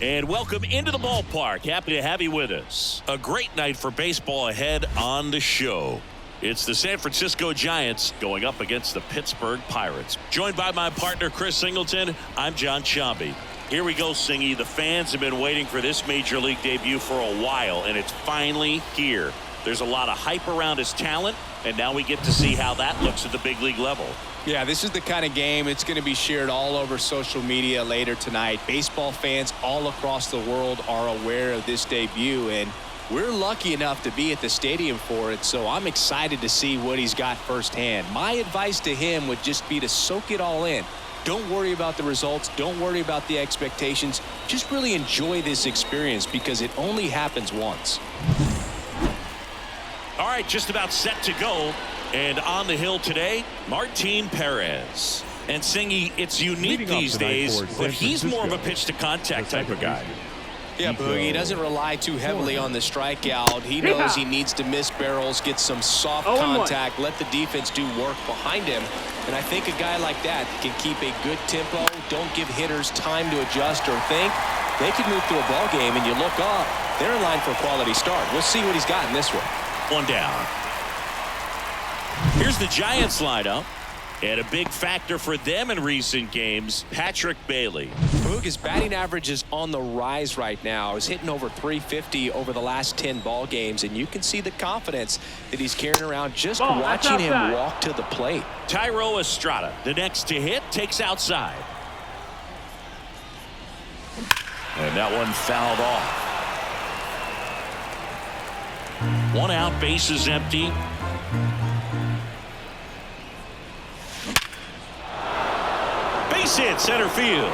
And welcome into the ballpark. Happy to have you with us. A great night for baseball ahead on the show. It's the San Francisco Giants going up against the Pittsburgh Pirates. Joined by my partner, Chris Singleton, I'm John Sciambi. Here we go, Singy. The fans have been waiting for this Major League debut for a while, and it's finally here. There's a lot of hype around his talent, and now we get to see how that looks at the big league level. Yeah, this is the kind of game it's going to be shared all over social media later tonight. Baseball fans all across the world are aware of this debut, and we're lucky enough to be at the stadium for it, so I'm excited to see what he's got firsthand. My advice to him would just be to soak it all in. Don't worry about the results. Don't worry about the expectations. Just really enjoy this experience because it only happens once. All right, just about set to go. And on the hill today, Martin Perez. And Singy, it's unique these days, but he's more of a pitch-to-contact type of guy. Yeah, Boogie, he doesn't rely too heavily on the strikeout. He knows he needs to miss barrels, get some soft contact, let the defense do work behind him. And I think a guy like that can keep a good tempo, don't give hitters time to adjust or think. They can move through a ball game, and you look up, they're in line for a quality start. We'll see what he's got in this one. One down. Here's the Giants lineup. And a big factor for them in recent games, Patrick Bailey. Boog, his batting average is on the rise right now. He's hitting over 350 over the last 10 ball games, and you can see the confidence that he's carrying around just watching him walk to the plate. Thairo Estrada, the next to hit, takes outside. And that one fouled off. One out, bases empty. Base hit, center field.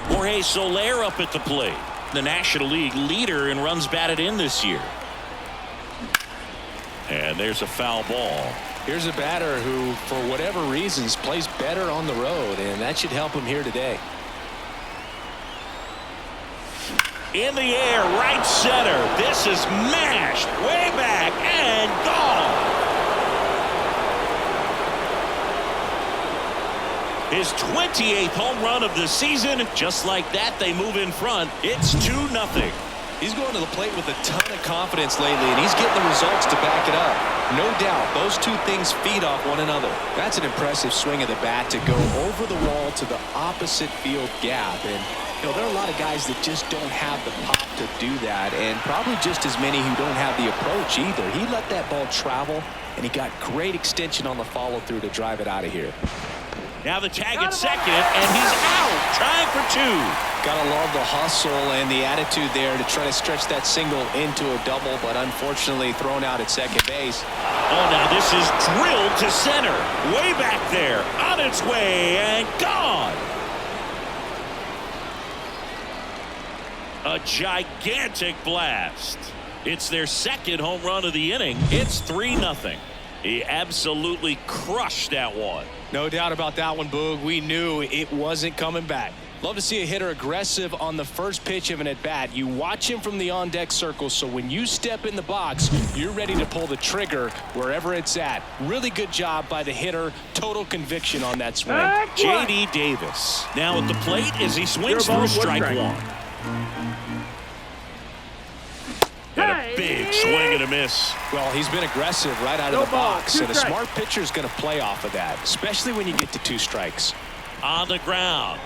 Jorge Soler up at the plate. The National League leader in runs batted in this year. And there's a foul ball. Here's a batter who, for whatever reasons, plays better on the road, and that should help him here today. In the air, right center. This is mashed way back and gone. His 28th home run of the season. Just like that, they move in front. It's 2-0. He's going to the plate with a ton of confidence lately, and he's getting the results to back it up. No doubt, those two things feed off one another. That's an impressive swing of the bat to go over the wall to the opposite field gap. And you know, there are a lot of guys that just don't have the pop to do that, and probably just as many who don't have the approach either. He let that ball travel, and he got great extension on the follow-through to drive it out of here. Now the tag at second, and he's out, trying for two. Gotta love the hustle and the attitude there to try to stretch that single into a double, but unfortunately thrown out at second base. Oh, now this is drilled to center. Way back there, on its way, and gone. A gigantic blast. It's their second home run of the inning. It's 3-0. He absolutely crushed that one. No doubt about that one, Boog. We knew it wasn't coming back. Love to see a hitter aggressive on the first pitch of an at-bat. You watch him from the on-deck circle, so when you step in the box, you're ready to pull the trigger wherever it's at. Really good job by the hitter. Total conviction on that swing. J.D. Davis now at the plate as he swings through strike one. And a big swing and a miss. Well, he's been aggressive right out of the box, and a smart pitcher is going to play off of that, especially when you get to 2 strikes. On the ground.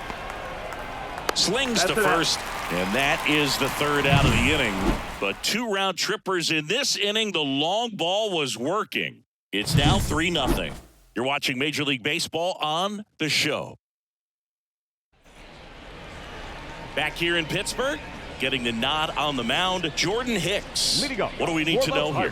Slings to first, and that is the third out of the inning. But 2 round trippers in this inning. The long ball was working. It's now 3-0. You're watching Major League Baseball on the show. Back here in Pittsburgh, getting the nod on the mound, Jordan Hicks. What do we need to know here?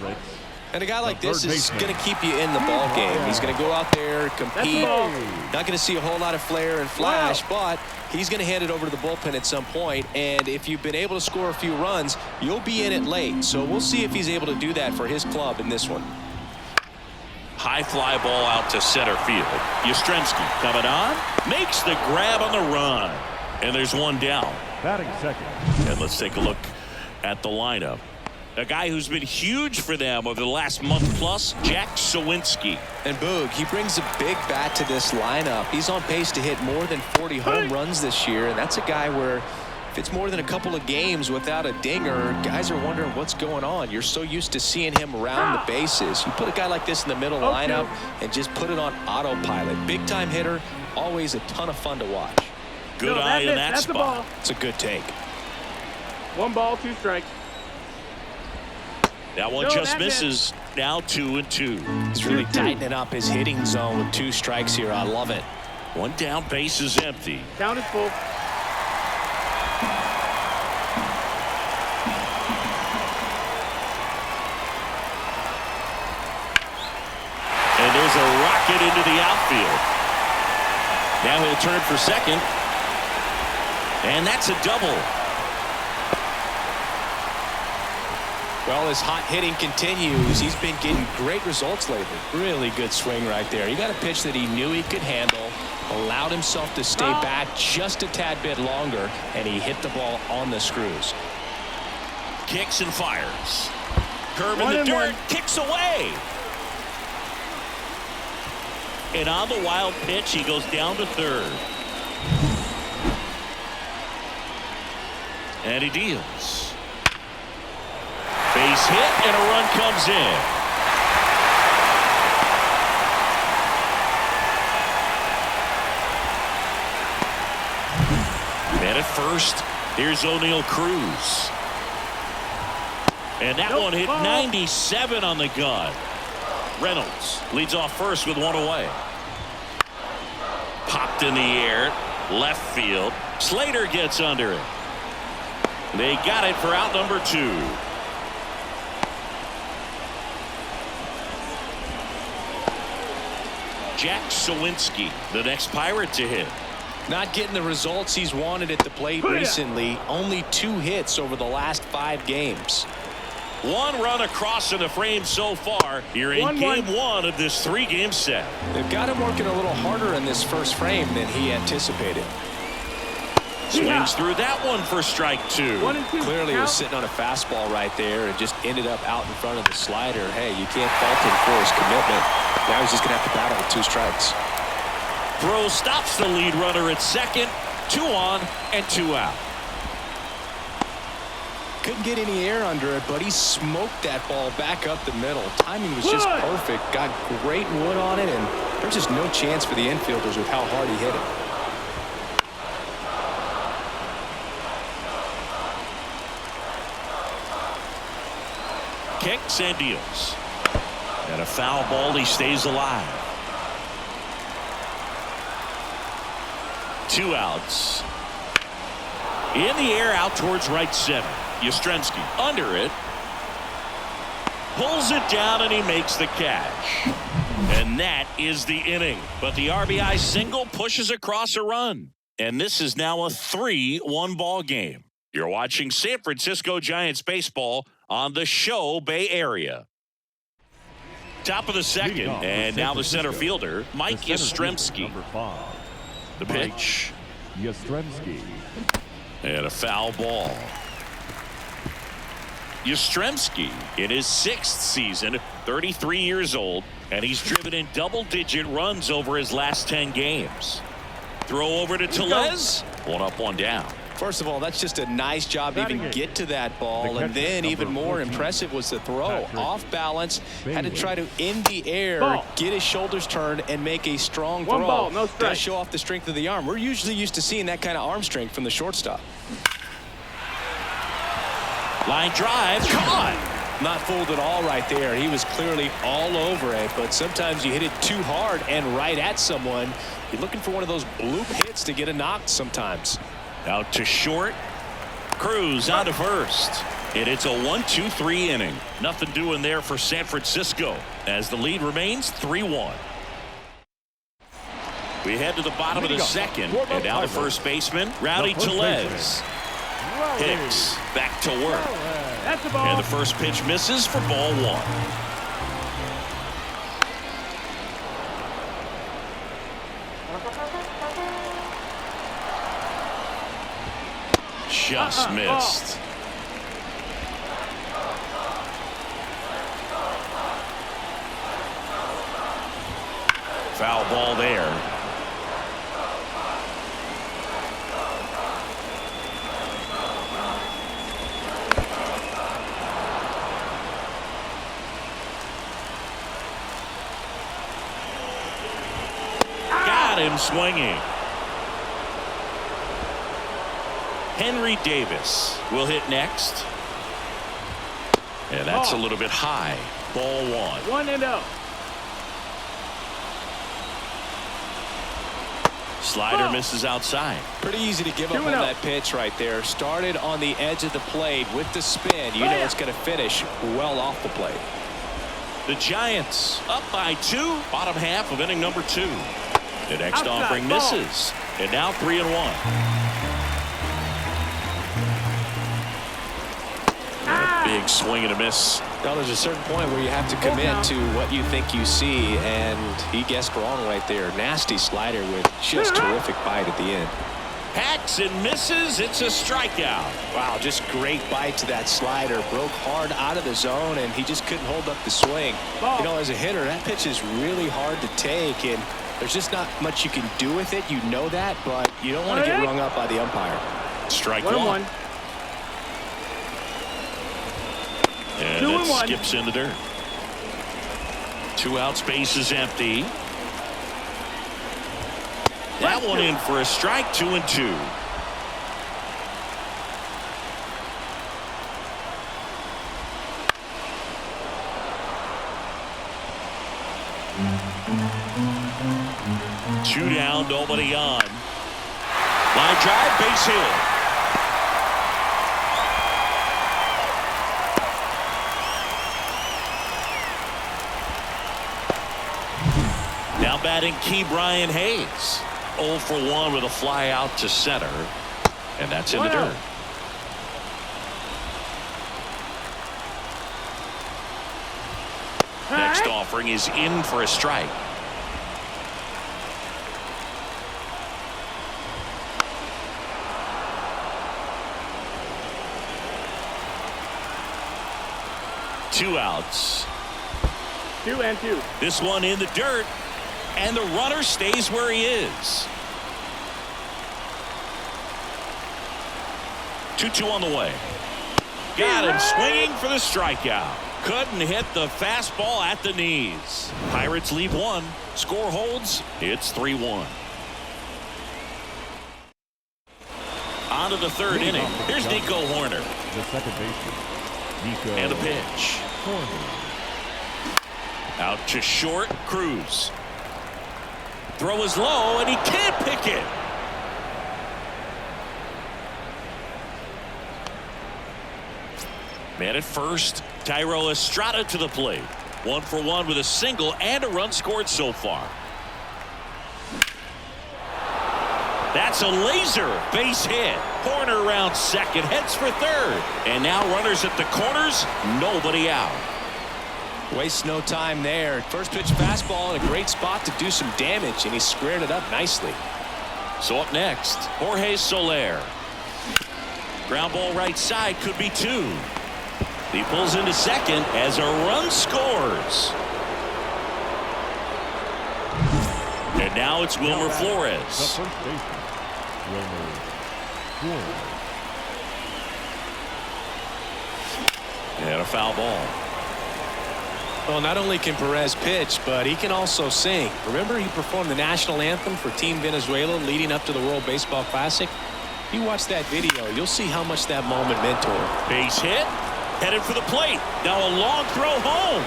And a guy like this is going to keep you in the ball game. He's going to go out there, compete. Not going to see a whole lot of flair and flash, but he's going to hand it over to the bullpen at some point. And if you've been able to score a few runs, you'll be in it late. So we'll see if he's able to do that for his club in this one. High fly ball out to center field. Yastrzemski coming on, makes the grab on the run. And there's one down. Batting second. And let's take a look at the lineup. A guy who's been huge for them over the last month plus, Jack Sawinski. And Boog, he brings a big bat to this lineup. He's on pace to hit more than 40 home runs this year, and that's a guy where if it's more than a couple of games without a dinger, guys are wondering what's going on. You're so used to seeing him around the bases. You put a guy like this in the middle lineup and just put it on autopilot. Big time hitter, always a ton of fun to watch. Good eye in that spot. It's a good take. 1 ball, 2 strikes. That one just misses. Now 2-2. He's really tightening up his hitting zone with 2 strikes here. I love it. One down, base is empty. Count is full. And there's a rocket into the outfield. Now he'll turn for second. And that's a double. Well, his hot hitting continues. He's been getting great results lately. Really good swing right there. He got a pitch that he knew he could handle, allowed himself to stay back just a tad bit longer, and he hit the ball on the screws. Kicks and fires. Curve in the dirt. Kicks away. And on the wild pitch, he goes down to third. And he deals. Base hit and a run comes in. And at first, here's O'Neal Cruz. And that one hit 97 on the gun. Reynolds leads off first with 1 away. Popped in the air, left field. Slater gets under it. They got it for out number 2. Jack Sawinski, the next Pirate to hit. Not getting the results he's wanted at the plate recently. Only 2 hits over the last 5 games. 1 run across in the frame so far here in game 1 of this 3-game set. They've got him working a little harder in this first frame than he anticipated. Swings through that one for strike 2. 1 and 2. Clearly was sitting on a fastball right there and just ended up out in front of the slider. Hey, you can't fault him for his commitment. Now he's just going to have to battle with 2 strikes. Throw stops the lead runner at second. 2 on and 2 out. Couldn't get any air under it, but he smoked that ball back up the middle. Timing was just perfect. Got great wood on it, and there's just no chance for the infielders with how hard he hit it. Kicks and deals. And a foul ball. He stays alive. 2 outs. In the air out towards right center. Yastrzemski under it. Pulls it down and he makes the catch. And that is the inning. But the RBI single pushes across a run. And this is now a 3-1 ball game. You're watching San Francisco Giants baseball on the Show Bay Area. Top of the second, and now the center fielder, Mike Yastrzemski. The pitch. Yastrzemski. And a foul ball. Yastrzemski in his 6th season, 33 years old, and he's driven in double-digit runs over his last 10 games. Throw over to Tellez. 1 up, 1 down. First of all, that's just a nice job to even get to that ball. And then even more impressive was the throw. Off balance, had to try to in the air, get his shoulders turned, and make a strong throw. 1 ball, no strike. Does show off the strength of the arm. We're usually used to seeing that kind of arm strength from the shortstop. Line drive, caught. Not fooled at all right there. He was clearly all over it, but sometimes you hit it too hard and right at someone. You're looking for one of those bloop hits to get a knock sometimes. Out to short. Cruz on to first. And it's a 1-2-3 inning. Nothing doing there for San Francisco as the lead remains 3-1. We head to the bottom of the second, and now the first baseman, Rowdy Tellez. Hicks back to work. That's the ball. And the first pitch misses for ball 1. Just missed. him swinging. Henry Davis will hit next. And that's a little bit high. Ball 1. 1-0. Slider misses outside. Pretty easy to give up on that pitch right there. Started on the edge of the plate with the spin. You know it's going to finish well off the plate. The Giants up by 2. Bottom half of inning number 2. The next offering misses. And now 3-1. Big swing and a miss. Well, there's a certain point where you have to commit to what you think you see, and he guessed wrong right there. Nasty slider with just terrific bite at the end. Hacks and misses. It's a strikeout. Wow, just great bite to that slider. Broke hard out of the zone, and he just couldn't hold up the swing. You know, as a hitter, that pitch is really hard to take, and there's just not much you can do with it. You know that, but you don't want to get rung up by the umpire. Strike 1. And it skips in the dirt. 2 outs, base is empty. That one in for a strike. 2-2. Two down, nobody on. Line drive, base hit. Now batting Key Brian Hayes. 0 for 1 with a fly out to center. And that's in the dirt. Next offering is in for a strike. Two outs. 2-2. This one in the dirt. And the runner stays where he is. 2-2 on the way. Got him swinging for the strikeout. Couldn't hit the fastball at the knees. Pirates lead 1. Score holds. It's 3-1. On to the 3rd inning. Here's Nico Horner. The second baseman, Nico. And the pitch. Horner. Out to short. Cruz. Throw is low, and he can't pick it. Man at first. Thairo Estrada to the plate. 1 for 1 with a single and a run scored so far. That's a laser base hit. Horner around second, heads for third. And now runners at the corners, nobody out. Wastes no time there. First pitch fastball in a great spot to do some damage, and he squared it up nicely. So up next, Jorge Soler. Ground ball right side, could be 2. He pulls into second as a run scores. And now it's Wilmer The Flores. first baseman, Wilmer Flores. And a foul ball. Well, not only can Perez pitch, but he can also sing. Remember, he performed the national anthem for Team Venezuela leading up to the World Baseball Classic. If you watch that video, you'll see how much that moment meant to him. Base hit. Headed for the plate. Now a long throw home.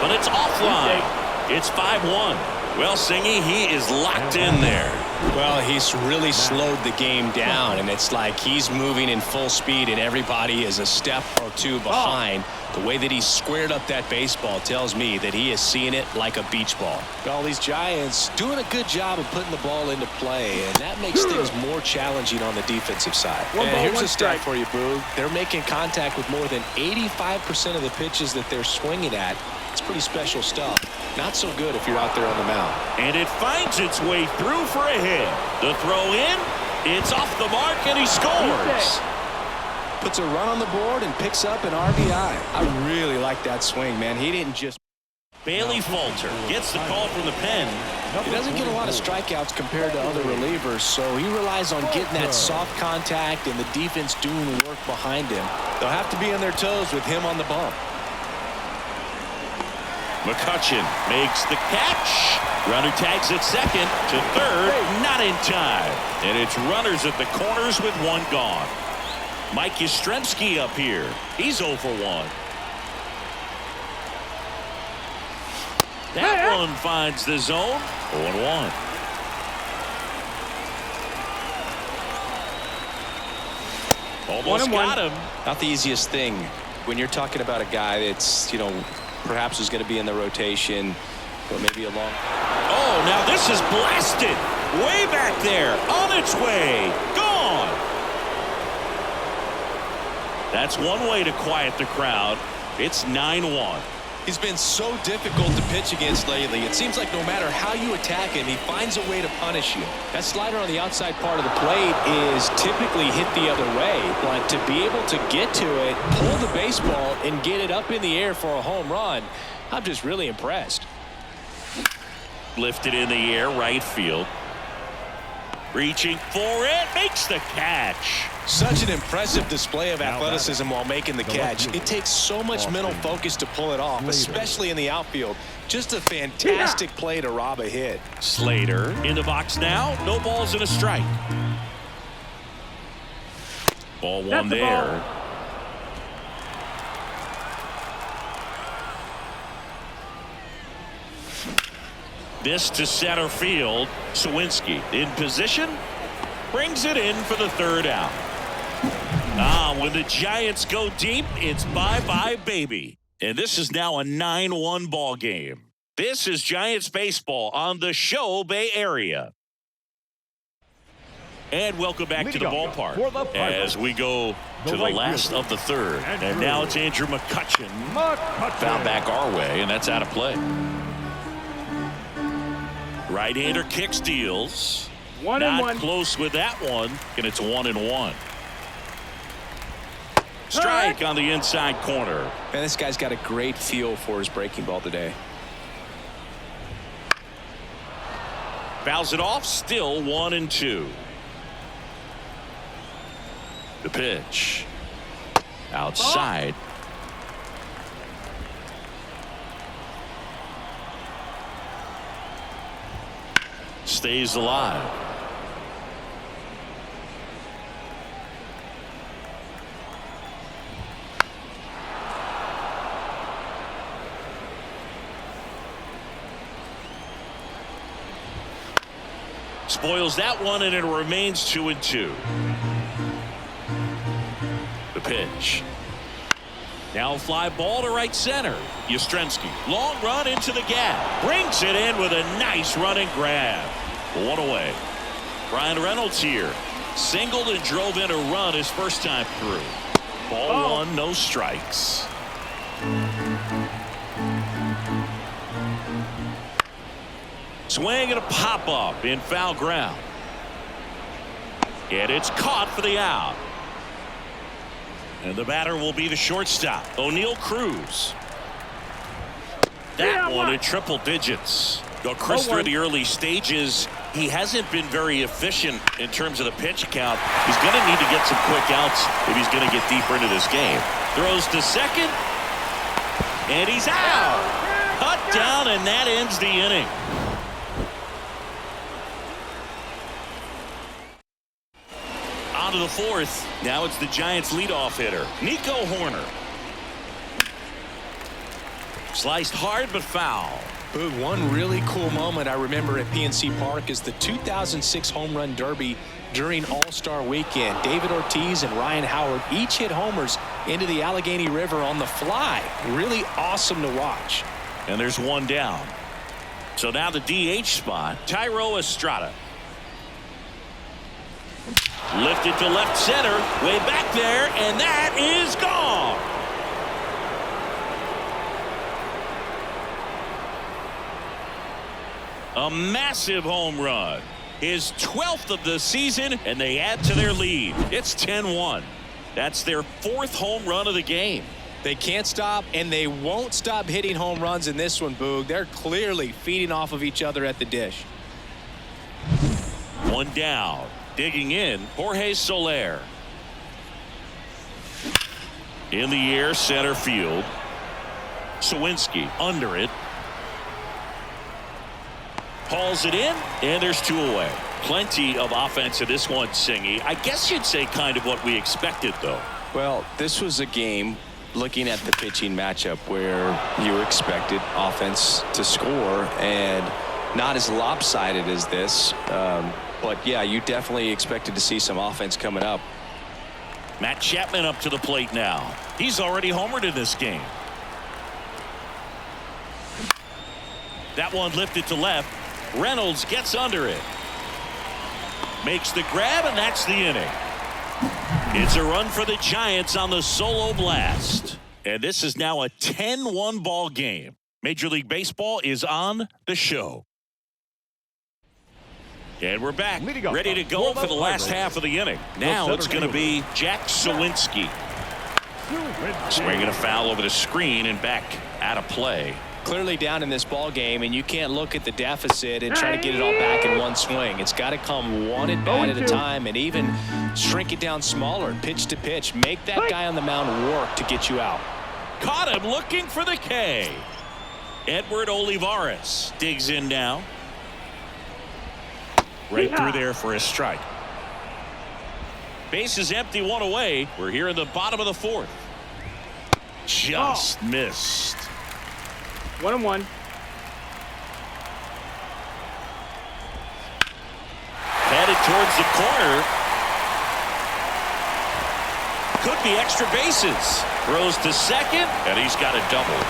But it's offline. It's 5-1. Well, Singy, he is locked in there. Well, he's really slowed the game down, and it's like he's moving in full speed, and everybody is a step or 2 behind. The way that he squared up that baseball tells me that he is seeing it like a beach ball. Well, these Giants doing a good job of putting the ball into play, and that makes things more challenging on the defensive side. And here's a stat for you, Boog. They're making contact with more than 85% of the pitches that they're swinging at. It's pretty special stuff. Not so good if you're out there on the mound. And it finds its way through for a hit. The throw in. It's off the mark, and he scores. Puts a run on the board and picks up an RBI. I really like that swing, man. He didn't just... Bailey Falter gets the call from the pen. He doesn't get a lot of strikeouts compared to other relievers, so he relies on getting that soft contact and the defense doing the work behind him. They'll have to be on their toes with him on the bump. McCutchen makes the catch. Runner tags at second to third. Not in time. And it's runners at the corners with one gone. Mike Yastrzemski up here. He's 0 for 1. That one finds the zone. 0-1. Almost got him. Not the easiest thing when you're talking about a guy that's, perhaps is going to be in the rotation, but maybe a long. Oh, now this is blasted. Way back there. On its way. Gone. That's one way to quiet the crowd. It's 9-1. He's been so difficult to pitch against lately. It seems like no matter how you attack him, he finds a way to punish you. That slider on the outside part of the plate is typically hit the other way, but to be able to get to it, pull the baseball, and get it up in the air for a home run, I'm just really impressed. Lifted in the air, right field. Reaching for it, makes the catch. Such an impressive display of athleticism while making the catch. It takes so much mental focus to pull it off, especially in the outfield. Just a fantastic play to rob a hit. Slater in the box now. No balls and a strike. Ball one there. This to center field. Sawinski in position. Brings it in for the third out. When the Giants go deep, it's bye-bye, baby. And this is now a 9-1 ball game. This is Giants baseball on the show Bay Area. And welcome back to the ballpark as we go to the last of the third. And now it's Andrew McCutchen. Found back our way, and that's out of play. Right-hander kick steals. Not close with that one, and it's 1-1. Strike on the inside corner. Man, this guy's got a great feel for his breaking ball today. Fouls it off, still 1-2. The pitch. Outside. Stays alive. Spoils that one, and it remains 2-2. The pitch. Now fly ball to right center. Yastrzemski. Long run into the gap. Brings it in with a nice running grab. One away. Brian Reynolds here. Singled and drove in a run his first time through. Ball one, no strikes. Swing and a pop-up in foul ground. And it's caught for the out. And the batter will be the shortstop, O'Neal Cruz. That one in triple digits. Chris, through the early stages, he hasn't been very efficient in terms of the pitch count. He's going to need to get some quick outs if he's going to get deeper into this game. Throws to second. And he's out. Cut down, and that ends the inning. On to the fourth. Now it's the Giants leadoff hitter, Nico Hoerner. Sliced hard but foul. Boog, one really cool moment I remember at PNC Park is the 2006 Home Run Derby during All-Star Weekend. David Ortiz and Ryan Howard each hit homers into the Allegheny River on the fly. Really awesome to watch. And there's one down. So now the DH spot, Tyro Estrada. Lifted to left center, way back there, and that is gone. A massive home run. His 12th of the season, and they add to their lead. It's 10-1. That's their 4th home run of the game. They can't stop, and they won't stop hitting home runs in this one, Boog. They're clearly feeding off of each other at the dish. One down. Digging in, Jorge Soler. In the air, center field. Sawinski under it. Hauls it in, and there's 2 away. Plenty of offense in this one, Singy. I guess you'd say kind of what we expected, though. Well, this was a game, looking at the pitching matchup, where you expected offense to score, and not as lopsided as this. But, yeah, you definitely expected to see some offense coming up. Matt Chapman up to the plate now. He's already homered in this game. That one lifted to left. Reynolds gets under it. Makes the grab, and that's the inning. It's a run for the Giants on the solo blast. And this is now a 10-1 ball game. Major League Baseball is on the show. And we're back, ready to go for the last half of the inning. Now it's going to be Jack Sawinski. Swinging a foul over the screen and back out of play. Clearly down in this ball game, and you can't look at the deficit and try to get it all back in one swing. It's got to come one at bat at a time, and even shrink it down smaller, pitch to pitch. Make that guy on the mound work to get you out. Caught him looking for the K. Edward Olivares digs in now. Right through there for a strike. Base is empty, 1 away. We're here in the bottom of the 4th. Just missed. 1-1. Headed towards the corner. Could be extra bases. Throws to second, and he's got a double.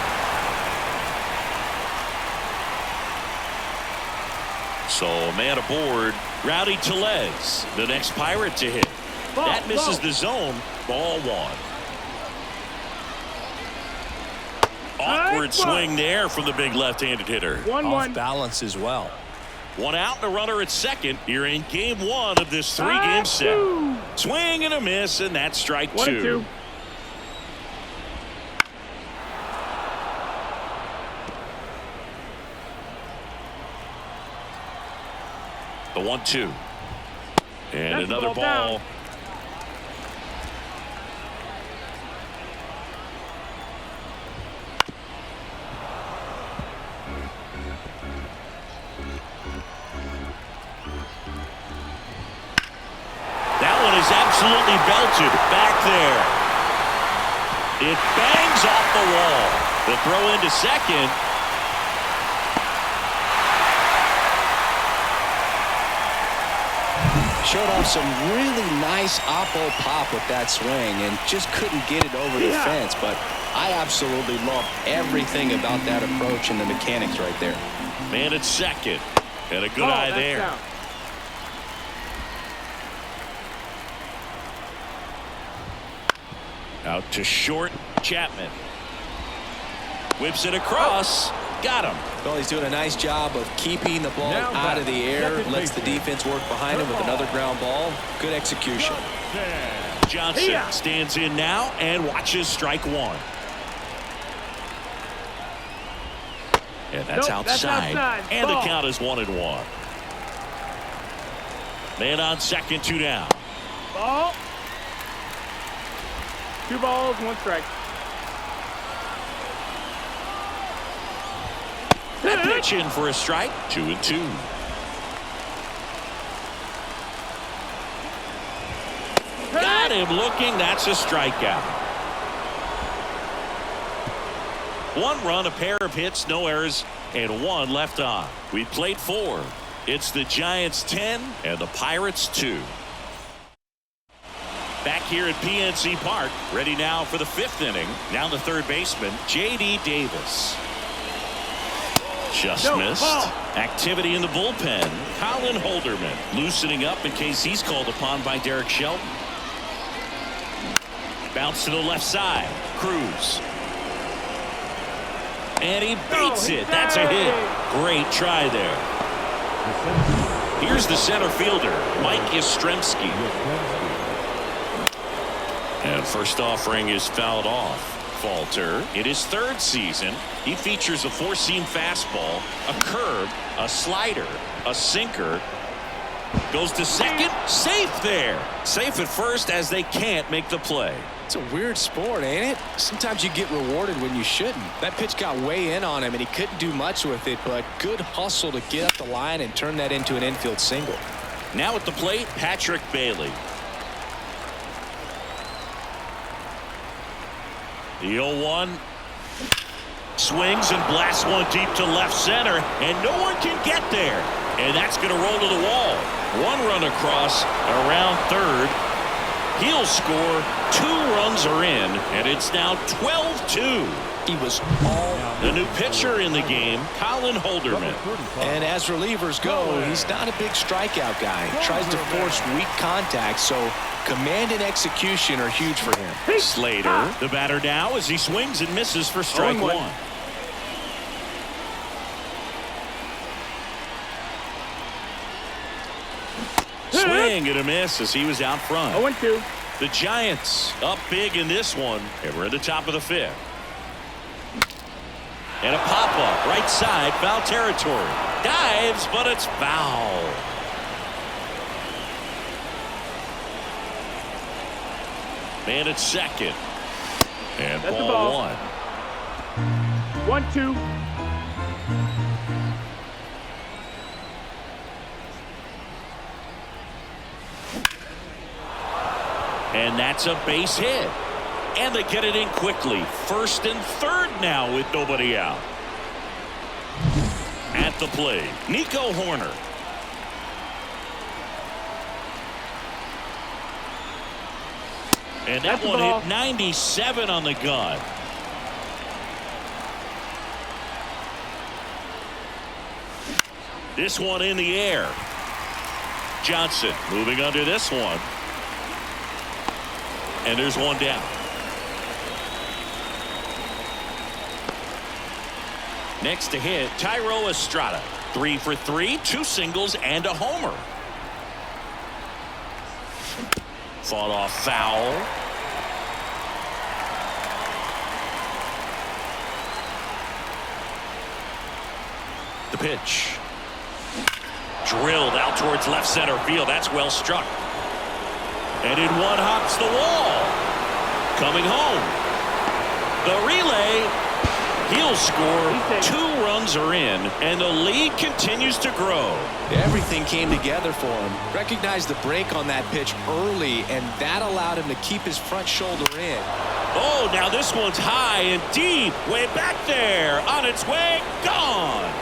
So man aboard, Rowdy Tellez, the next Pirate to hit. That misses the zone. Ball 1. Awkward swing there from the big left-handed hitter. 1-1. Off balance as well. 1 out and a runner at second. You're in game 1 of this 3-game set. Swing and a miss, and that's strike 2. 1-2. The 1-2. And That's another ball ball. down. That one is absolutely belted back there. It bangs off the wall. The throw into second. Showed off some really nice oppo pop with that swing and just couldn't get it over the fence. But I absolutely love everything about that approach and the mechanics right there. Man at second. And a good eye there. Down. Out to short, Chapman. Whips it across. Got him. Well, he's doing a nice job of keeping the ball out of the air. Lets the defense work behind him with another ground ball. Good execution. Johnson stands in now and watches strike 1. And that's outside. And the count is 1-1. Man on second, 2 down. Ball. 2 balls, 1 strike. That pitch in for a strike. 2-2. Got him looking. That's a strikeout. 1 run, a pair of hits, no errors, and 1 left on. We played 4. It's the Giants 10 and the Pirates 2. Back here at PNC Park, ready now for the 5th inning. Now the third baseman, J.D. Davis. Just missed. Activity in the bullpen. Colin Holderman loosening up in case he's called upon by Derek Shelton. Bounce to the left side. Cruz. And he beats it. That's a hit. Great try there. Here's the center fielder, Mike Yastrzemski. And first offering is fouled off. Falter. In his 3rd season, he features a 4-seam fastball, a curve, a slider, a sinker, Goes to second. Safe there. Safe at first as they can't make the play. It's a weird sport, ain't it? Sometimes you get rewarded when you shouldn't. That pitch got way in on him, and he couldn't do much with it, but good hustle to get up the line and turn that into an infield single. Now at the plate, Patrick Bailey. The 0-1. Swings and blasts one deep to left center, and no one can get there. And that's going to roll to the wall. One run across around third. He'll score. 2 runs are in, and it's now 12-2. He was all the new pitcher in the game, Colin Holderman. And as relievers go, he's not a big strikeout guy. Tries to force weak contact, so command and execution are huge for him. Slater, the batter now as he swings and misses for strike 1. Swing and a miss as he was out front. 0-2. The Giants up big in this one, and we're at the top of the 5th. And a pop-up right side, foul territory. Dives, but it's foul. Man at second. And That's ball 1. 1-2. And that's a base hit. And they get it in quickly. First and third now with nobody out. At the plate, Nico Horner. And that one hit 97 on the gun. This one in the air. Johnson moving under this one. And there's one down. Next to hit, Thairo Estrada. 3 for 3, 2 singles and a homer. Fought off foul. The pitch. Drilled out towards left center field. That's well struck. And in one hops the wall. Coming home. The relay. He'll score. 2 runs are in, and the lead continues to grow. Everything came together for him. Recognized the break on that pitch early, and that allowed him to keep his front shoulder in. Oh, now this one's high and deep. Way back there. On its way. Gone.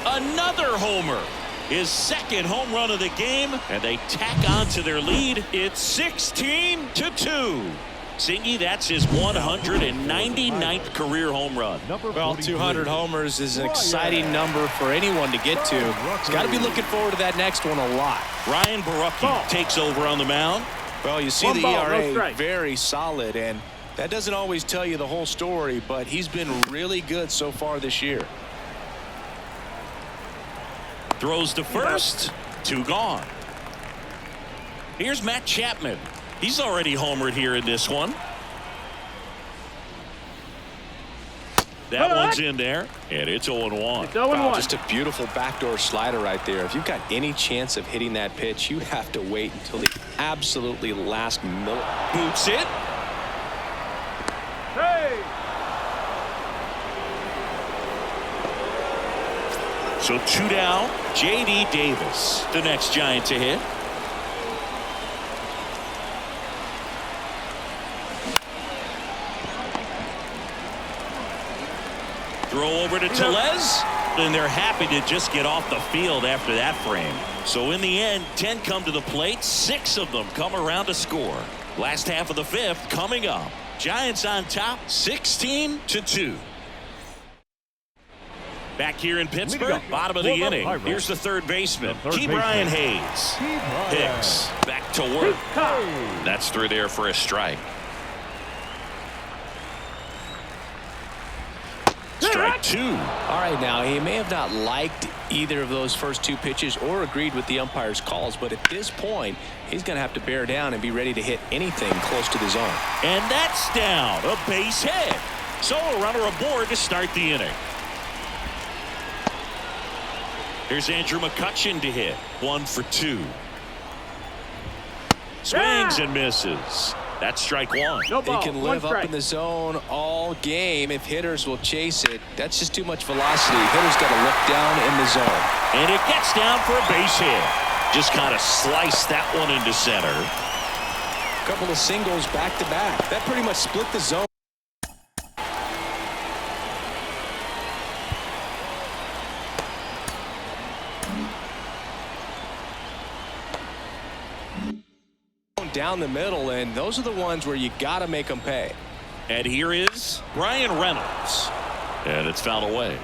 Another homer. His second home run of the game, and they tack on to their lead. It's 16-2. Singy, that's his 199th career home run. Well, 200 homers is an exciting number for anyone to get to. He's got to be looking forward to that next one a lot. Ryan Borucki takes over on the mound. Well, you see the ERA very solid, and that doesn't always tell you the whole story, but he's been really good so far this year. Throws to first. 2 gone. Here's Matt Chapman. He's already homered here in this one. That one's in there, and it's 0-1. It's 0-1. Wow, just a beautiful backdoor slider right there. If you've got any chance of hitting that pitch, you have to wait until the absolutely last minute. Boots it. Hey! So 2 down. J.D. Davis, the next Giant to hit. Throw over to Tellez, and they're happy to just get off the field after that frame. So in the end, 10 come to the plate, 6 of them come around to score. Last half of the 5th coming up. Giants on top, 16-2. Back here in Pittsburgh, bottom of the inning. Here's the third baseman, Ke'Bryan Hayes. Hicks back to work. That's through there for a strike. Strike 2. All right, now he may have not liked either of those first 2 pitches or agreed with the umpire's calls, but at this point he's going to have to bear down and be ready to hit anything close to the zone. And that's down, a base hit. So a runner aboard to start the inning. Here's Andrew McCutchen to hit. 1 for 2. Swings and misses. That's strike 1. No He ball. can One live up strike. in the zone all game if hitters will chase it. That's just too much velocity. Hitters got to look down in the zone. And it gets down for a base hit. Just kind of sliced that one into center. A couple of singles back to back. That pretty much split the zone. Down the middle, and those are the ones where you got to make them pay. And here is Brian Reynolds. And it's fouled away.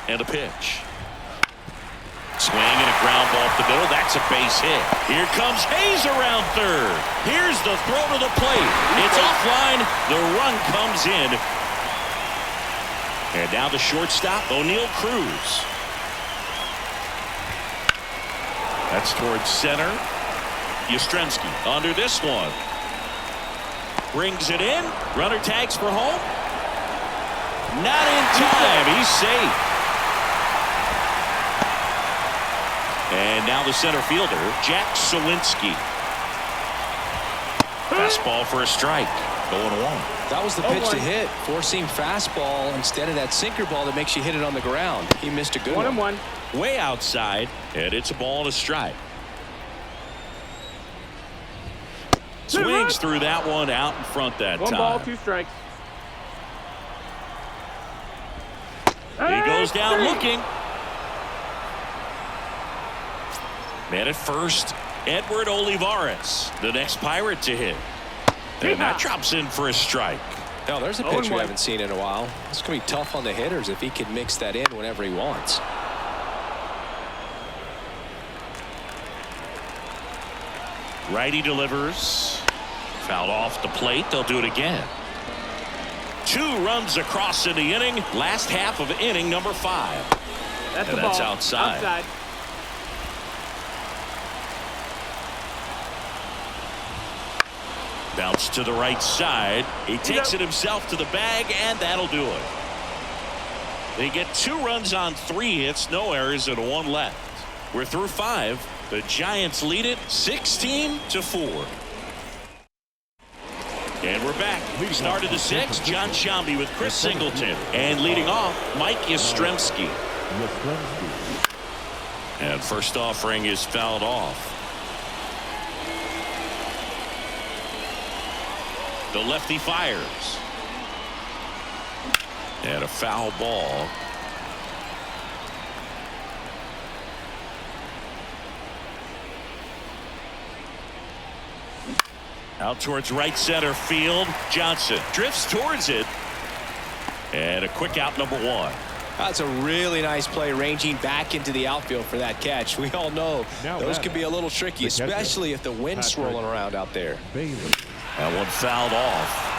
And a pitch. Swing and a ground ball up the middle. That's a base hit. Here comes Hayes around third. Here's the throw to the plate. It's offline. The run comes in. And now the shortstop, O'Neal Cruz. That's towards center. Yastrzemski under this one. Brings it in. Runner tags for home. Not in time. He's safe. And now the center fielder, Jack Sawinski. Fastball for a strike. 0-1. That was the pitch to hit. Four-seam fastball instead of that sinker ball that makes you hit it on the ground. He missed a good one. 1-1. Way outside, and it's a ball and a strike. Swings through that one out in front that One time. ball, 2 strikes. He goes down looking. Man at first, Edward Olivares, the next Pirate to hit. And that drops in for a strike. No, there's a pitch we 0-1. haven't seen in a while. It's going to be tough on the hitters if he can mix that in whenever he wants. Righty delivers. Fouled off the plate. They'll do it again. 2 runs across in the inning. Last half of inning number 5. That's And the that's ball. outside. Bounce to the right side. He takes it himself to the bag, and that'll do it. They get 2 runs on 3 hits, no errors, and 1 left. We're through 5. The Giants lead it 16-4. And we're back. We started the 6th. John Sciambi with Chris Singleton. And leading off, Mike Yastrzemski. And first offering is fouled off. The lefty fires. And a foul ball. Out towards right center field. Johnson drifts towards it. And a quick out, number 1. That's a really nice play, ranging back into the outfield for that catch. We all know those can be a little tricky, especially if the wind's swirling around out there. That one fouled off.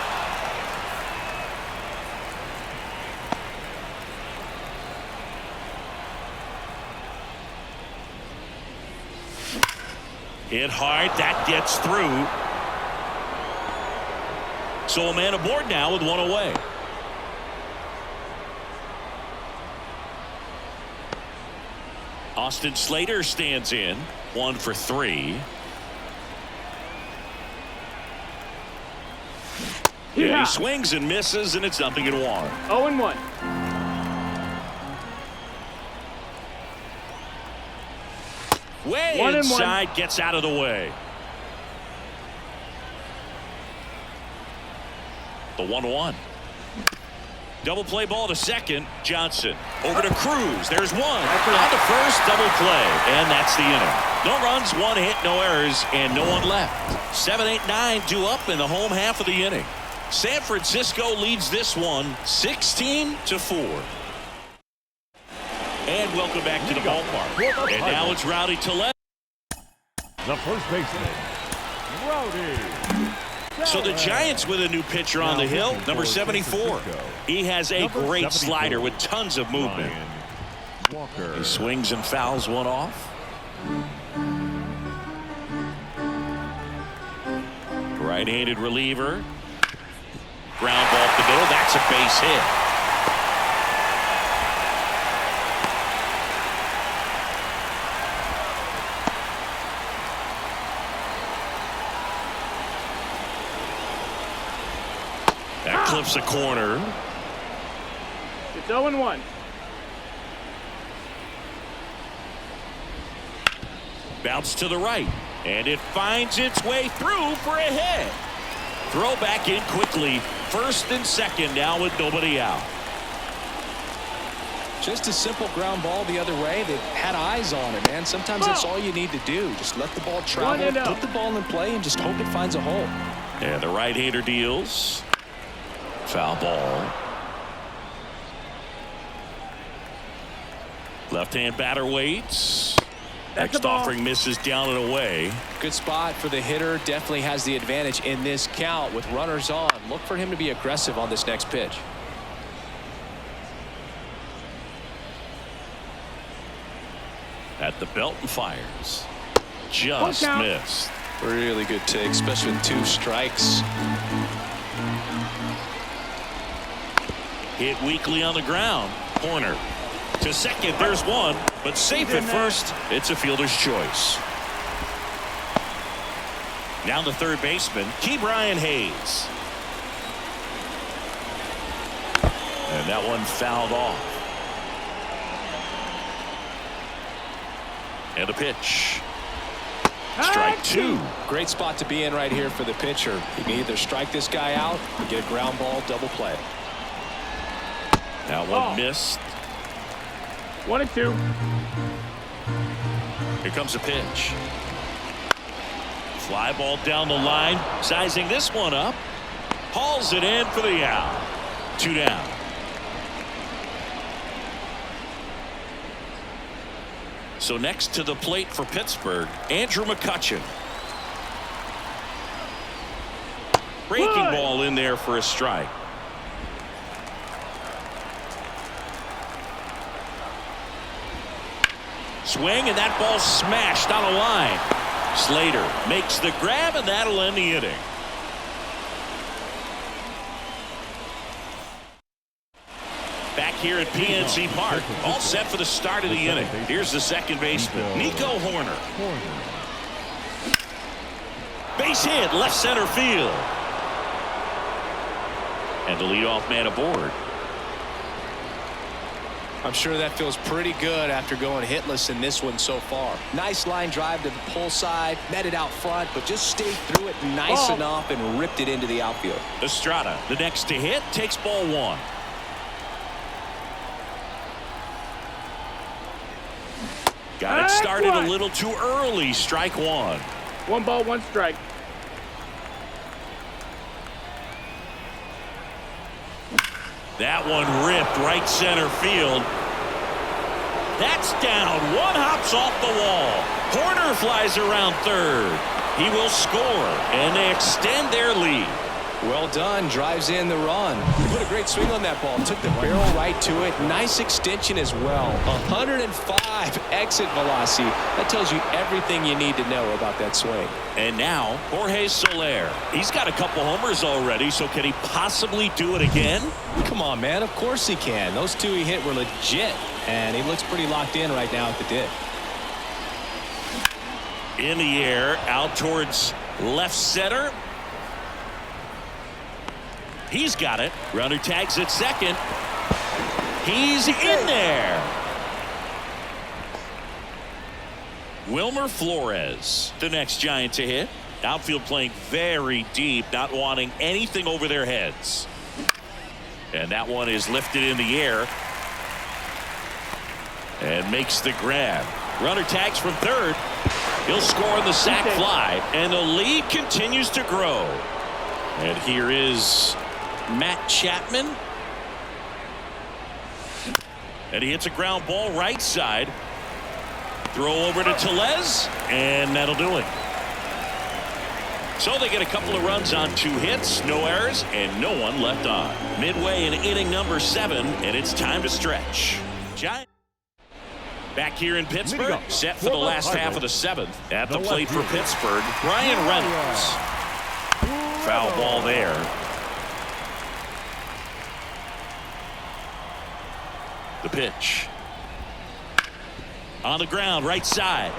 Hit hard. That gets through. So a man aboard now with 1 away. Austin Slater stands in. 1 for 3. Yeah, he swings and misses, and it's 0-1. 0-1. Way 1-1. inside, gets out of the way. The 1-1. Double play ball to second. Johnson over to Cruz. There's one. On to first, double play. And that's the inning. No runs, 1 hit, no errors, and no one left. 7, 8, 9 due up in the home half of the inning. San Francisco leads this one 16-4. And welcome back to the ballpark. And now it's Rowdy Tellez. The first baseman, Rowdy. So the Giants with a new pitcher on the hill, number 74. He has a great slider with tons of movement. He swings and fouls one off. Right-handed reliever. Ground ball up the middle. That's a base hit. clips a corner. It's 0-1. Bounce to the right, and it finds its way through for a hit. Throw back in quickly. First and second now with nobody out. Just a simple ground ball the other way. They've had eyes on it, man. Sometimes that's all you need to do. Just let the ball travel, put the ball in play, and just hope it finds a hole. And the right-hander deals. Foul ball. Left-hand batter waits. Next offering misses down and away. Good spot for the hitter. Definitely has the advantage in this count with runners on. Look for him to be aggressive on this next pitch. At the belt and fires. Just missed. Really good take, especially with 2 strikes. Hit weakly on the ground. Corner. To second, there's one, but safe at first. It's a fielder's choice. Now the third baseman, Brian Hayes. And that one fouled off. And a pitch. Strike 2. Great spot to be in right here for the pitcher. You can either strike this guy out or get a ground ball double play. That one missed. 1-2. Here comes a pitch. Fly ball down the line. Sizing this one up. Hauls it in for the out. 2 down. So next to the plate for Pittsburgh, Andrew McCutchen. Breaking ball in there for a strike. Swing, and that ball smashed on a line. Slater makes the grab, and that'll end the inning. Back here at PNC Park, all set for the start of the inning. Here's the second baseman, Nico Horner. Base hit, left center field. And the leadoff man aboard. I'm sure that feels pretty good after going hitless in this one so far. Nice line drive to the pull side, met it out front, but just stayed through it nice enough and ripped it into the outfield. Estrada, the next to hit, takes ball 1. Got it started a little too early. Strike 1. 1 ball, 1 strike. That one ripped right center field. That's down. One hops off the wall. Horner flies around third. He will score, and they extend their lead. Well done. Drives in the run. He put a great swing on that ball. Took the barrel right to it. Nice extension as well. 105 exit velocity. That tells you everything you need to know about that swing. And now Jorge Soler. He's got a couple homers already, so can he possibly do it again? Come on, man. Of course he can. Those 2 he hit were legit, and he looks pretty locked in right now at the dip. In the air, out towards left center. He's got it. Runner tags at second. He's in there. Wilmer Flores, the next Giant to hit. Outfield playing very deep, not wanting anything over their heads. And that one is lifted in the air. And makes the grab. Runner tags from third. He'll score on the sac fly. And the lead continues to grow. And here is Matt Chapman. And he hits a ground ball right side. Throw over to Tellez, and that'll do it. So they get a couple of runs on 2 hits, no errors, and no one left on. Midway in inning number 7, and it's time to stretch. Giant back here in Pittsburgh, set for the last half of the 7th. At the plate for Pittsburgh, Brian Reynolds. Foul ball there. The pitch. On the ground, right side.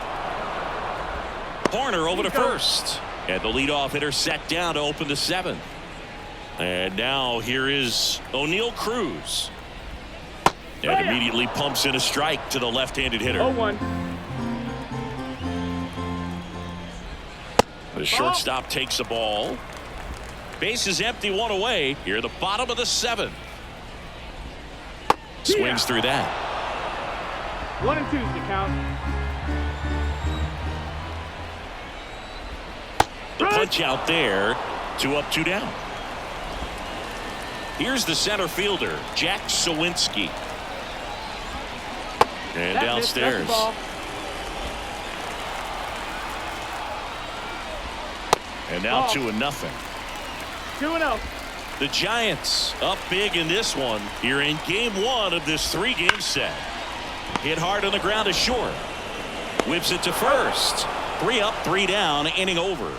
Horner over to first. And the leadoff hitter set down to open the 7th. And now here is O'Neal Cruz. And immediately pumps in a strike to the left-handed hitter. 0-1. The shortstop takes the ball. Base is empty, one away. Here, the bottom of the 7th. Swings through that. 1-2 is the count. The punch out there. 2 up, 2 down. Here's the center fielder, Jack Sawinski. And downstairs. And now 2-0. 2-0. The Giants up big in this one here in game 1 of this 3-game set. Hit hard on the ground to short. Whips it to first. 3 up, 3 down, inning over.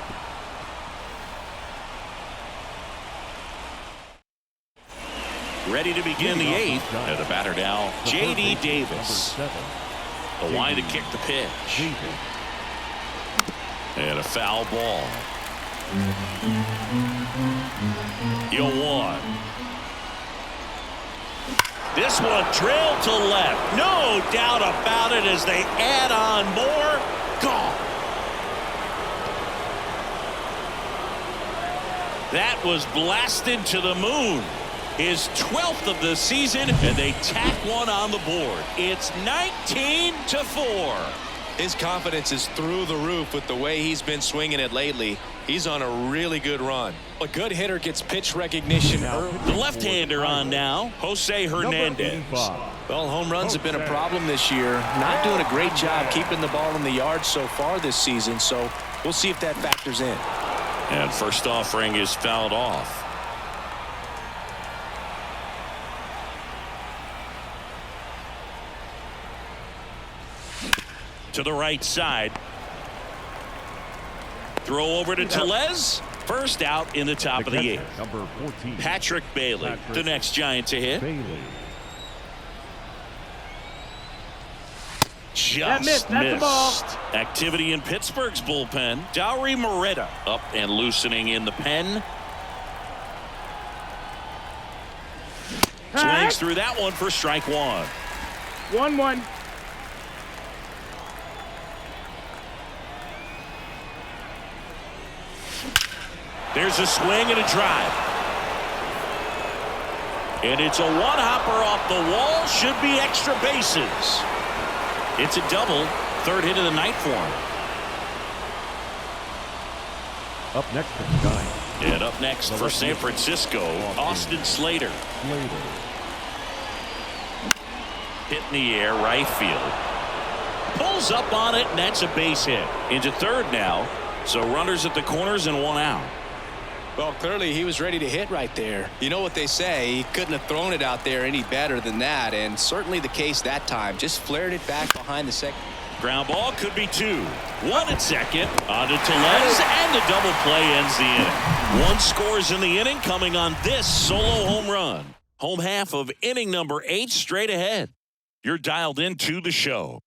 Ready to begin the 8th. And the batter now, J.D. Davis. The line to kick the pitch. And a foul ball. 0-1. This one drilled to left. No doubt about it as they add on more. Gone. That was blasted to the moon. His 12th of the season, and they tack one on the board. It's 19-4. His confidence is through the roof with the way he's been swinging it lately. He's on a really good run. A good hitter gets pitch recognition. The left-hander on now, Jose Hernandez. Well, home runs have been a problem this year. Not doing a great job keeping the ball in the yard so far this season, so we'll see if that factors in. And first offering is fouled off. To the right side. Throw over to Tellez. First out in the top of the 8th. Number 14. Patrick Bailey, the next Giant to hit. Just missed. That's the ball. Activity in Pittsburgh's bullpen. Dowry Moretta up and loosening in the pen. Swings through that one for strike 1. 1-1. There's a swing and a drive. And it's a one-hopper off the wall. Should be extra bases. It's a double. 3rd hit of the night for him. Up next for the Giants. And up next for San Francisco, Austin Slater. Hit in the air, right field. Pulls up on it, and that's a base hit. Into 3rd now. So runners at the corners and 1 out. Well, clearly he was ready to hit right there. You know what they say, he couldn't have thrown it out there any better than that, and certainly the case that time. Just flared it back behind the second. Ground ball could be 2. 1 at second. On to Tellez, and the double play ends the inning. 1 scores in the inning coming on this solo home run. Home half of inning number 8 straight ahead. You're dialed into the show.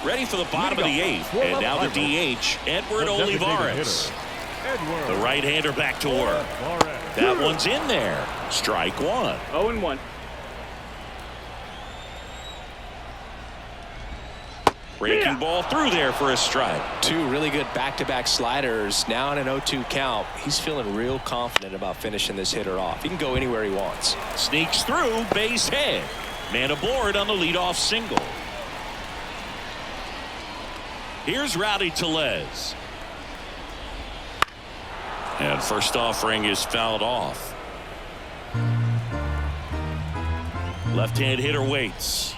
Ready for the bottom of the 8th, and now the DH, Edward Olivares. The right-hander back to work. That one's in there. Strike 1. 0-1. Breaking ball through there for a strike. 2 really good back-to-back sliders. Now in an 0-2 count. He's feeling real confident about finishing this hitter off. He can go anywhere he wants. Sneaks through, base hit. Man aboard on the leadoff single. Here's Rowdy Tellez. And first offering is fouled off. Left-hand hitter waits.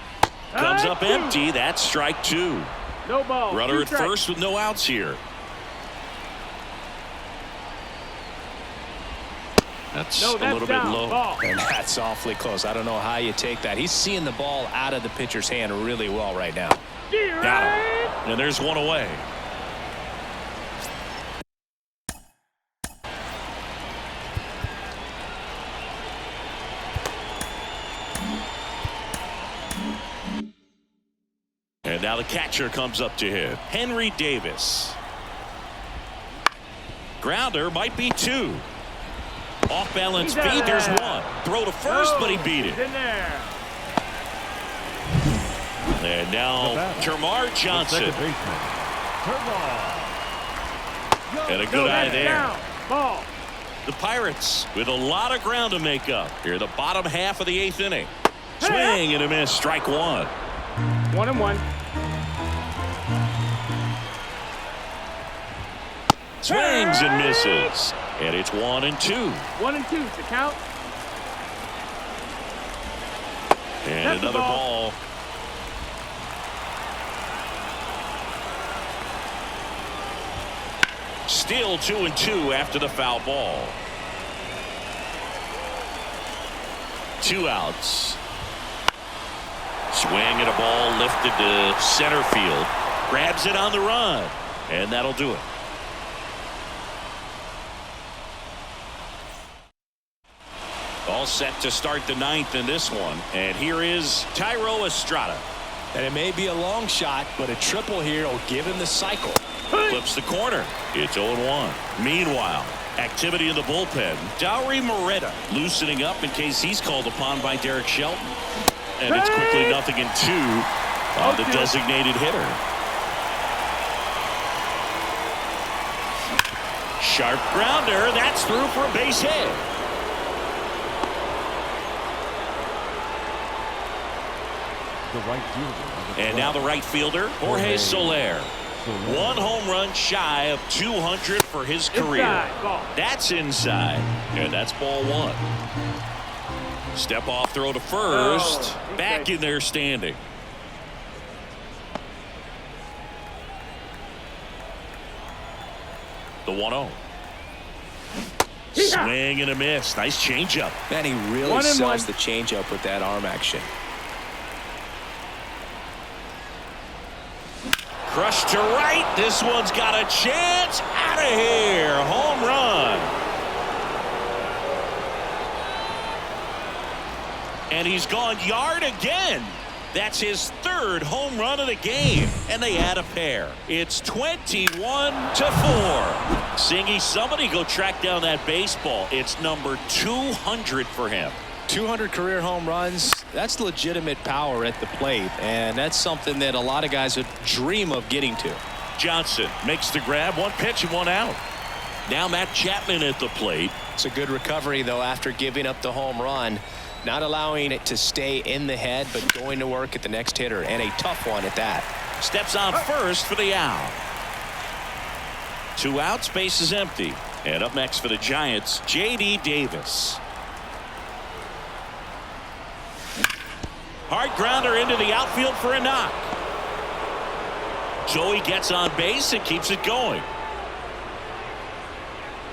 Comes up empty. That's strike 2. No ball. Runner 2 at strikes. first with no outs here. That's a little bit down. low. Ball. And that's awfully close. I don't know how you take that. He's seeing the ball out of the pitcher's hand really well right now. Got him. And there's 1 away. And now the catcher comes up to hit. Henry Davis. Grounder might be 2. Off balance He's out feed. of There's there. 1. Throw to first, but he beat it. He's in there. And now Termarr The Johnson. second baseman, Termarr. And a No, good eye that's there. down. Ball. The Pirates with a lot of ground to make up here, the bottom half of the 8th inning. Swing and a miss. Strike 1. 1-1. Swings and misses. And it's 1-2. 1-2 to count. And That's the another ball. ball. Still 2-2 after the foul ball. 2 outs. Swing and a ball lifted to center field. Grabs it on the run. And that'll do it. All set to start the 9th in this one. And here is Thairo Estrada. And it may be a long shot, but a triple here will give him the cycle. Flips the corner. It's 0-1. Meanwhile, activity in the bullpen. Dauri Moreta loosening up in case he's called upon by Derek Shelton. And it's quickly 0-2 on the designated hitter. Sharp grounder. That's through for a base hit. The right fielder. And now the right fielder, Jorge Soler. 1 home run shy of 200 for his career. Inside. Ball. That's inside. And that's ball 1. Step off throw to first. Oh, Back in there standing. The 1-0. Swing and a miss. Nice changeup. Man, he really 1-1. sells the changeup with that arm action. Crushed to right. This one's got a chance. Out of here. Home run. And he's gone yard again. That's his 3rd home run of the game. And they add a pair. It's 21-4. Singy, somebody go track down that baseball. It's number 200 for him. 200 career home runs. That's legitimate power at the plate, and that's something that a lot of guys would dream of getting to. Johnson makes the grab. 1 pitch and 1 out. Now Matt Chapman at the plate. It's a good recovery, though, after giving up the home run. Not allowing it to stay in the head, but going to work at the next hitter, and a tough one at that. Steps on first for the out. 2 outs, base is empty. And up next for the Giants, J.D. Davis. Hard grounder into the outfield for a knock. Joey gets on base and keeps it going.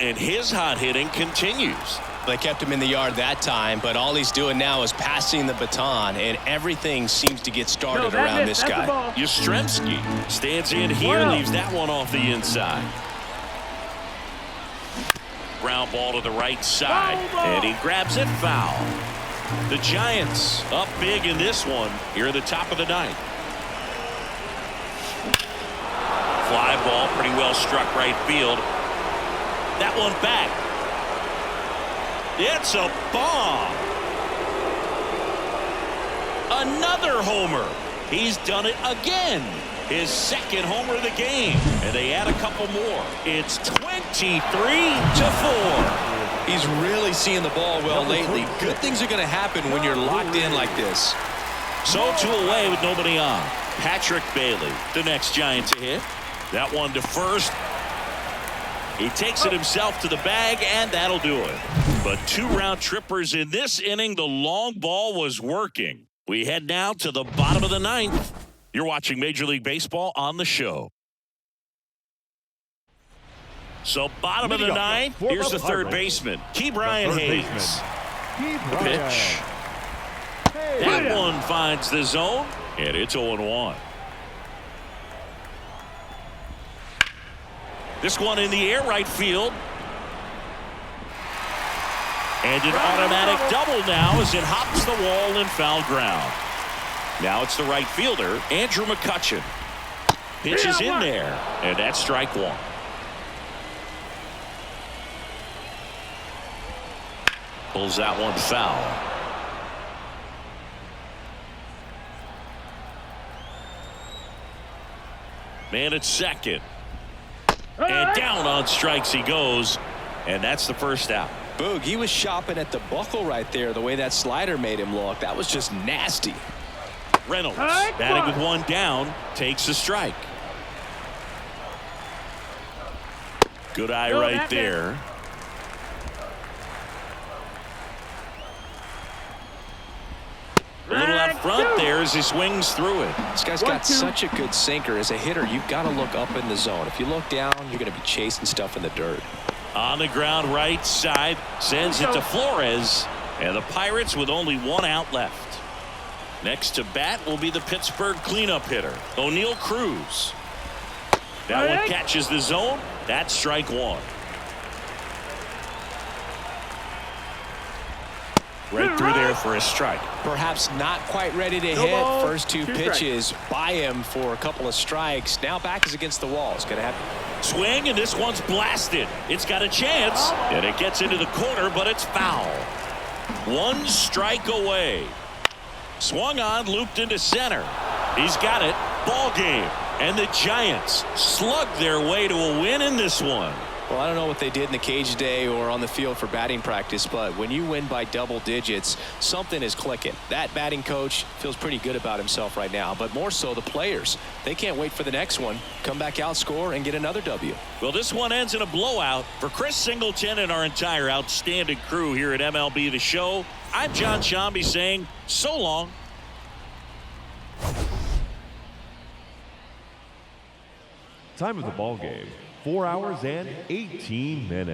And his hot hitting continues. They kept him in the yard that time, but all he's doing now is passing the baton, and everything seems to get started around this guy. Yastrzemski stands in here, leaves that one off the inside. Ground ball to the right side, and he grabs it foul. The Giants up big in this one here at the top of the 9th. Fly ball pretty well struck right field. That one back. It's a bomb. Another homer. He's done it again. His 2nd homer of the game. And they add a couple more. It's 23-4. He's really seeing the ball well lately. Good things are going to happen when you're locked in like this. So 2 away with nobody on. Patrick Bailey, the next Giant to hit. That one to first. He takes it himself to the bag, and that'll do it. But 2 round trippers in this inning. The long ball was working. We head now to the bottom of the 9th. You're watching Major League Baseball on the show. So bottom of the 9th, here's the 3rd baseman, Ke'Bryan Hayes. The pitch. That one finds the zone, and it's 0-1. This one in the air, right field. And an automatic double now as it hops the wall and foul ground. Now it's the right fielder, Andrew McCutchen. Pitch is in there, and that's strike 1. Pulls that one foul. Man at second. And down on strikes he goes. And that's the first out. Boog, he was shopping at the buckle right there, the way that slider made him look. That was just nasty. Reynolds, batting with one down, takes a strike. Good eye right there. A little out front there as he swings through it. This guy's got such a good sinker. As a hitter, you've got to look up in the zone. If you look down, you're going to be chasing stuff in the dirt. On the ground right side, sends it to Flores, and the Pirates with only one out left. Next to bat will be the Pittsburgh cleanup hitter, O'Neal Cruz. That one catches the zone. That's strike one. Right through there for a strike. Perhaps not quite ready to hit. First two pitches by him for a couple of strikes. Now back is against the wall. It's going to happen. Swing, and this one's blasted. It's got a chance, and it gets into the corner, but it's foul. One strike away. Swung on, looped into center. He's got it. Ball game. And the Giants slug their way to a win in this one. Well, I don't know what they did in the cage today or on the field for batting practice, but when you win by double digits, something is clicking. That batting coach feels pretty good about himself right now, but more so the players. They can't wait for the next one. Come back out, score, and get another W. Well, this one ends in a blowout. For Chris Singleton and our entire outstanding crew here at MLB The Show, I'm John Shambi saying so long. Time of the ball game, 4 hours and 18 minutes.